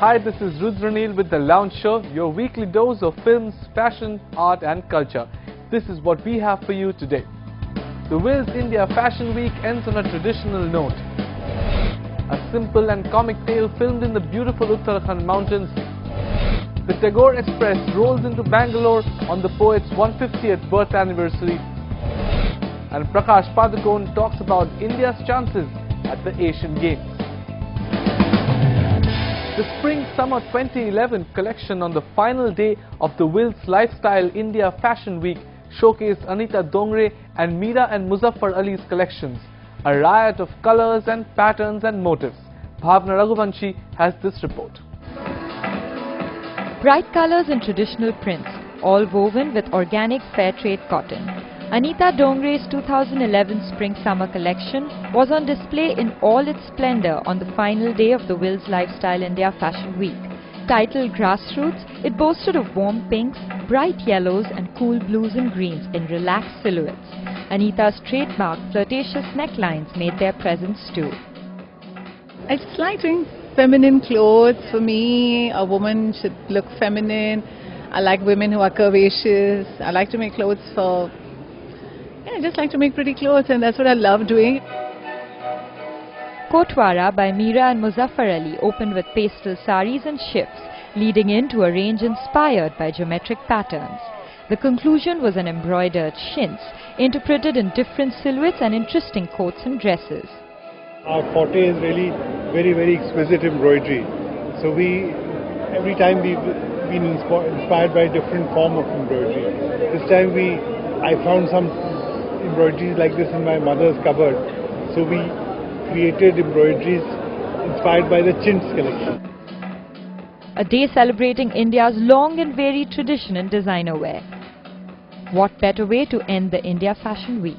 Hi, this is Rudranil with The Lounge Show, your weekly dose of films, fashion, art and culture. This is what we have for you today. The Wills India Fashion Week ends on a traditional note. A simple and comic tale filmed in the beautiful Uttarakhand mountains. The Sanskrit Express rolls into Bangalore on the poet's 150th birth anniversary. And Prakash Padukone talks about India's chances at the Asian Games. The Spring-Summer 2011 collection on the final day of the Wills Lifestyle India Fashion Week showcased Anita Dongre and Meera and Muzaffar Ali's collections. A riot of colors and patterns and motifs. Bhavna Raghuvanshi has this report. Bright colors and traditional prints, all woven with organic fair trade cotton. Anita Dongre's 2011 Spring-Summer collection was on display in all its splendor on the final day of the Wills Lifestyle India Fashion Week. Titled Grassroots, it boasted of warm pinks, bright yellows and cool blues and greens in relaxed silhouettes. Anita's trademark flirtatious necklines made their presence too. I just like doing feminine clothes. For me, a woman should look feminine. I like women who are curvaceous. I like to make clothes for... I just like to make pretty clothes, and that's what I love doing. Kotwara by Meera and Muzaffar Ali opened with pastel saris and shifts, leading into a range inspired by geometric patterns. The conclusion was an embroidered chintz, interpreted in different silhouettes and interesting coats and dresses. Our forte is really very exquisite embroidery. So every time we've been inspired by a different form of embroidery. This time I found some embroideries like this in my mother's cupboard. So we created embroideries inspired by the chintz collection. A day celebrating India's long and varied tradition in designer wear. What better way to end the India Fashion Week?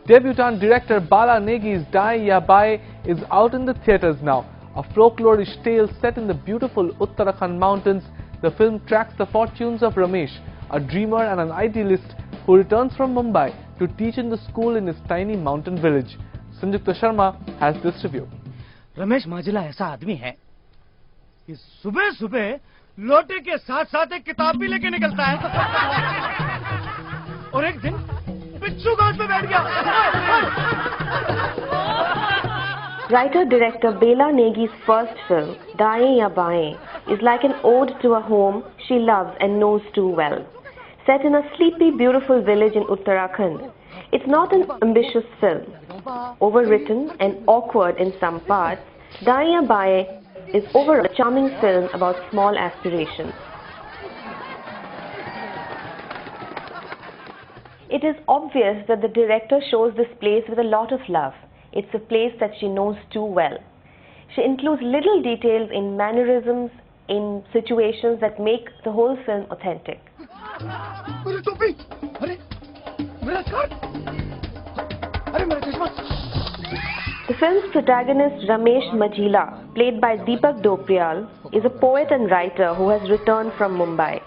Debutant director Bala Negi's Daya By is out in the theatres now. A folklorish tale set in the beautiful Uttarakhand mountains, the film tracks the fortunes of Ramesh, a dreamer and an idealist who returns from Mumbai to teach in the school in his tiny mountain village. Sanjukta Sharma has this review. Ramesh माजिला ऐसा आदमी है कि सुबह सुबह लोटे के साथ साथ एक किताब भी लेके निकलता है और एक दिन बिच्छू गाछ पे बैठ गया. Writer-director Bela Negi's first film, Daya By, is like an ode to a home she loves and knows too well. Set in a sleepy, beautiful village in Uttarakhand, it's not an ambitious film. Overwritten and awkward in some parts, Daya By is overall a charming film about small aspirations. It is obvious that the director shows this place with a lot of love. It's a place that she knows too well. She includes little details in mannerisms, in situations that make the whole film authentic. The film's protagonist Ramesh Majila, played by Deepak Doprial, is a poet and writer who has returned from Mumbai.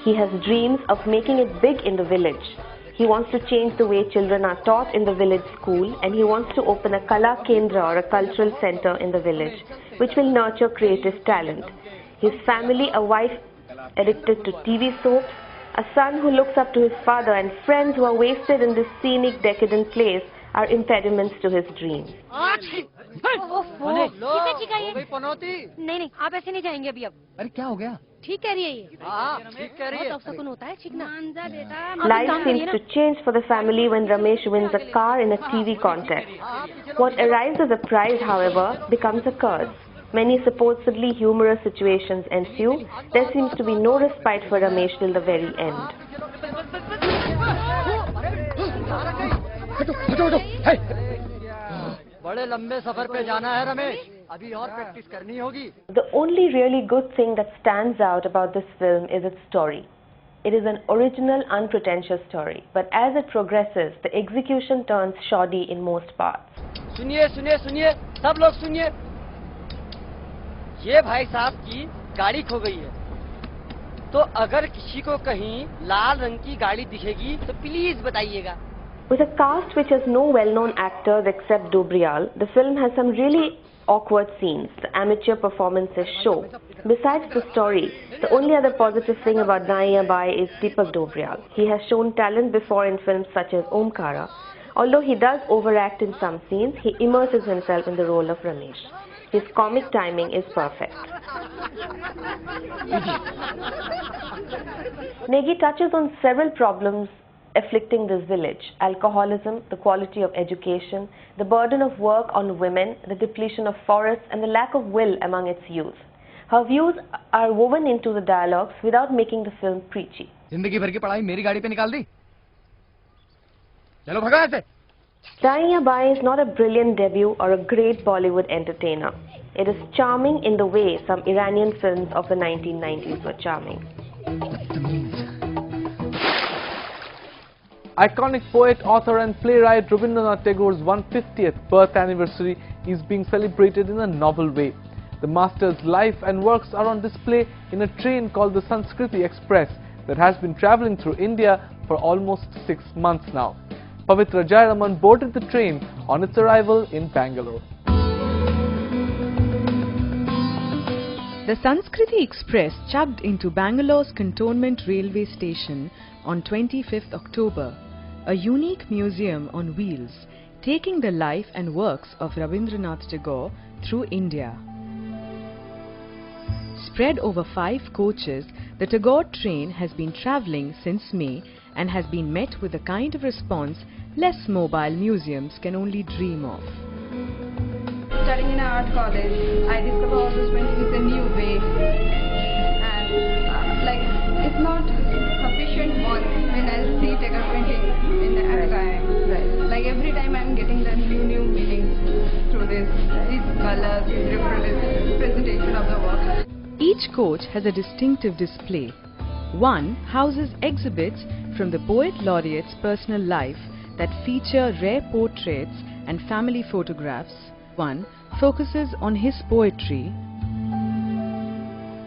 He has dreams of making it big in the village. He wants to change the way children are taught in the village school, and he wants to open a Kala Kendra or a cultural center in the village, which will nurture creative talent. His family, a wife addicted to TV soaps, a son who looks up to his father, and friends who are wasted in this scenic, decadent place are impediments to his dreams. नहीं आप ऐसे नहीं जाएंगे अभी अब. अरे क्या हो गया? ठीक कह रही है ये. ठीक कह रही है. बहुत अफसोस होता है छींकना. Life seems to change for the family when Ramesh wins a car in a TV contest. What arrives as a prize, however, becomes a curse. Many supposedly humorous situations ensue. There seems to be no respite for Ramesh till the very end. बड़े लंबे सफर पे जाना है रमेश. अभी और practice करनी होगी. The only really good thing that stands out about this film is its story. It is an original, unpretentious story, but as it progresses, the execution turns shoddy in most parts. सुनिए सुनिए सुनिए सब लोग सुनिए. ये भाई साहब की गाड़ी खो गई है. तो अगर किसी को कहीं लाल रंग की गाड़ी दिखेगी तो प्लीज बताइएगा. With a cast which has no well-known actors except Dobrial, the film has some really awkward scenes the amateur performances show. Besides the story, the only other positive thing about Daya By is Deepak Dobriyal. He has shown talent before in films such as Omkara. Although he does overact in some scenes, he immerses himself in the role of Ramesh. His comic timing is perfect. Negi touches on several problems afflicting this village: alcoholism, the quality of education, the burden of work on women, the depletion of forests, and the lack of will among its youth. Her views are woven into the dialogues without making the film preachy. जिंदगी भर की पढ़ाई मेरी गाड़ी पे निकाल दी। चलो भगा ऐसे। Daya By is not a brilliant debut or a great Bollywood entertainer. It is charming in the way some Iranian films of the 1990s were charming. Iconic poet, author and playwright Rabindranath Tagore's 150th birth anniversary is being celebrated in a novel way. The master's life and works are on display in a train called the Sanskrit Express that has been travelling through India for almost 6 months now. Pavitra Jayaraman boarded the train on its arrival in Bangalore. The Sanskrit Express chugged into Bangalore's Cantonment Railway Station on 25th October, a unique museum on wheels taking the life and works of Rabindranath Tagore through India. Spread over 5 coaches, the Tagore train has been travelling since May and has been met with a kind of response less mobile museums can only dream of. Studying in an art college, I discover also printing is a new way, and it's not sufficient one when I see Tagore printing in the time. Right. Like every time I'm getting the new meanings through this, his colors, his representation of the work. Each coach has a distinctive display. One houses exhibits from the poet laureate's personal life that feature rare portraits and family photographs. One focuses on his poetry.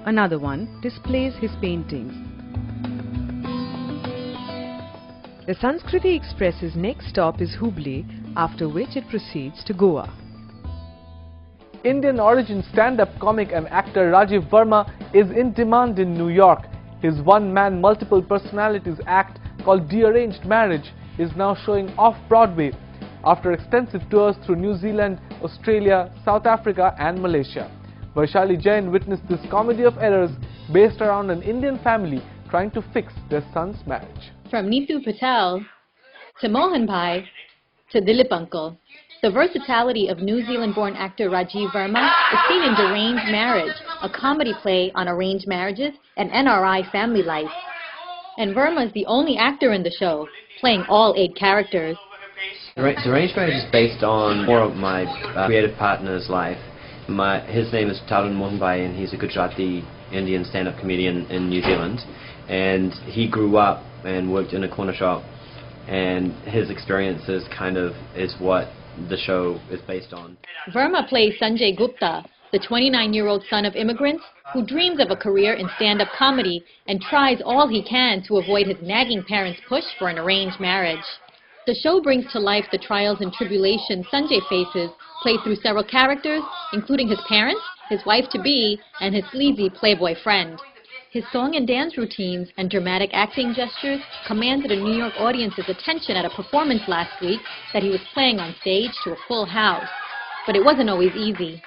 Another one displays his paintings. The Sanskriti Express's next stop is Hubli, after which it proceeds to Goa. Indian origin stand-up comic and actor Rajiv Verma is in demand in New York. His one-man multiple personalities act called Dearranged Marriage is now showing off-Broadway after extensive tours through New Zealand, Australia, South Africa and Malaysia. Vaishali Jain witnessed this comedy of errors based around an Indian family trying to fix their son's marriage. From Neetu Patel to Mohan Bhai to Dilip Uncle, the versatility of New Zealand-born actor Rajiv Verma is seen in Deranged Marriage, a comedy play on arranged marriages and NRI family life. And Verma is the only actor in the show, playing all 8 characters. Deranged Marriage is based on more of my creative partner's life. His name is Tarun Mohanbhai, and he's a Gujarati Indian stand-up comedian in New Zealand. And he grew up and worked in a corner shop, and his experiences kind of is what the show is based on. Verma plays Sanjay Gupta, the 29-year-old son of immigrants who dreams of a career in stand-up comedy and tries all he can to avoid his nagging parents' push for an arranged marriage. The show brings to life the trials and tribulations Sanjay faces, played through several characters, including his parents, his wife-to-be, and his sleazy playboy friend. His song and dance routines and dramatic acting gestures commanded a New York audience's attention at a performance last week that he was playing on stage to a full house. But it wasn't always easy.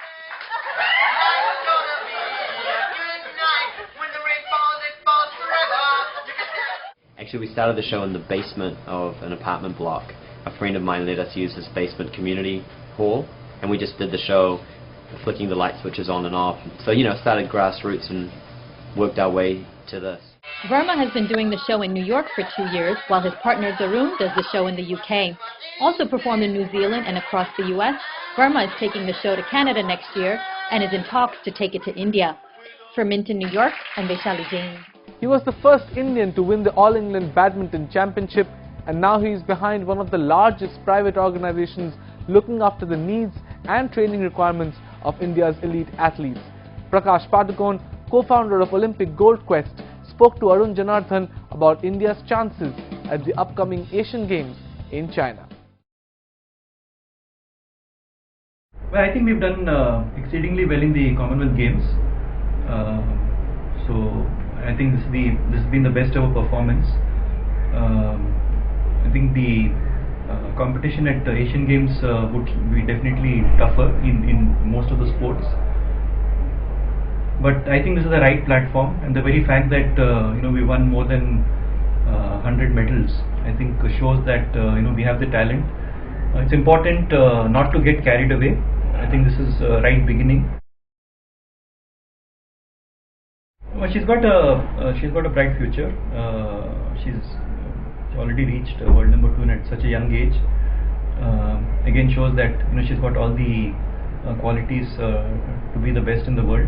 Actually, we started the show in the basement of an apartment block. A friend of mine let us use his basement community hall, and we just did the show flicking the light switches on and off. So, started grassroots and worked our way to this. Verma has been doing the show in New York for 2 years, while his partner Zarun does the show in the UK. Also performed in New Zealand and across the US, Verma is taking the show to Canada next year and is in talks to take it to India. From Minton, New York, I'm Vaishali Jain. He was the first Indian to win the All England Badminton Championship, and now he is behind one of the largest private organizations looking after the needs and training requirements of India's elite athletes. Prakash Padukone, co-founder of Olympic Gold Quest, spoke to Arun Janardhan about India's chances at the upcoming Asian Games in China. Well, I think we've done exceedingly well in the Commonwealth Games. So I think this has been the best ever performance. I think the competition at the Asian Games would be definitely tougher in most of the sports. But I think this is the right platform, and the very fact that we won more than 100 medals, I think shows that we have the talent. It's important not to get carried away. I think this is a right beginning. Well, she's got a bright future. She's already reached world number 2 at such a young age. Again, shows that she's got all the qualities to be the best in the world.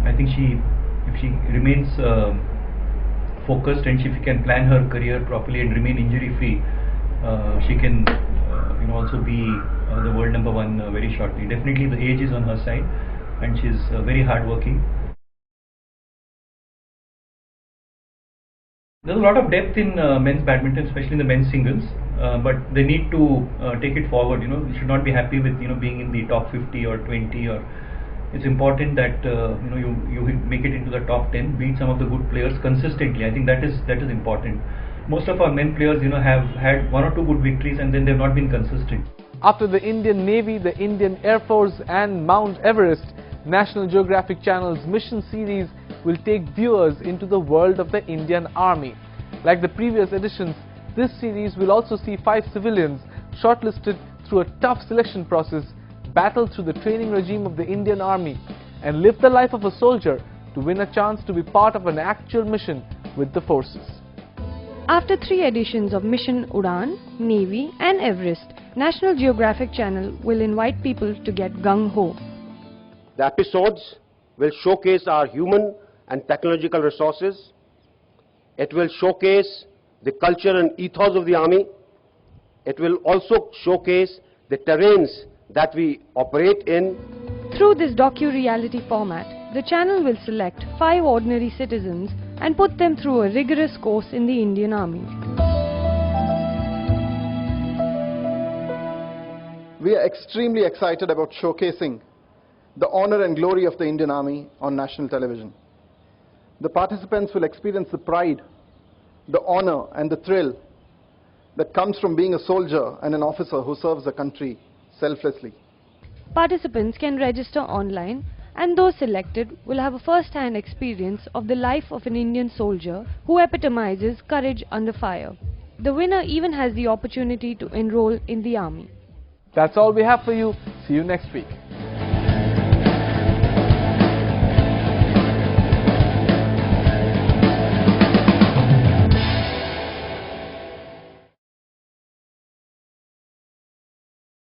I think if she remains focused, and if she can plan her career properly and remain injury free, she can also be the world number 1 very shortly. Definitely the age is on her side, and she's very hardworking. There's a lot of depth in men's badminton, especially in the men's singles, but they need to take it forward. You should not be happy with being in the top 50 or 20. Or it's important that you make it into the top 10, beat some of the good players consistently. I think that is important. Most of our men players have had 1 or 2 good victories, and then they've not been consistent. After the Indian Navy, the Indian Air Force and Mount Everest, National Geographic Channel's Mission series will take viewers into the world of the Indian Army. Like the previous editions, this series will also see 5 civilians shortlisted through a tough selection process, battle through the training regime of the Indian Army, and live the life of a soldier to win a chance to be part of an actual mission with the forces. After 3 editions of Mission Udan, Navy and Everest, National Geographic Channel will invite people to get gung-ho. The episodes will showcase our human and technological resources. It will showcase the culture and ethos of the Army. It will also showcase the terrains that we operate in. Through this docu-reality format, the channel will select 5 ordinary citizens and put them through a rigorous course in the Indian Army. We are extremely excited about showcasing the honor and glory of the Indian Army on national television. The participants will experience the pride, the honor and the thrill that comes from being a soldier and an officer who serves the country selflessly. Participants can register online, and those selected will have a first-hand experience of the life of an Indian soldier who epitomizes courage under fire. The winner even has the opportunity to enroll in the army. That's all we have for you. See you next week.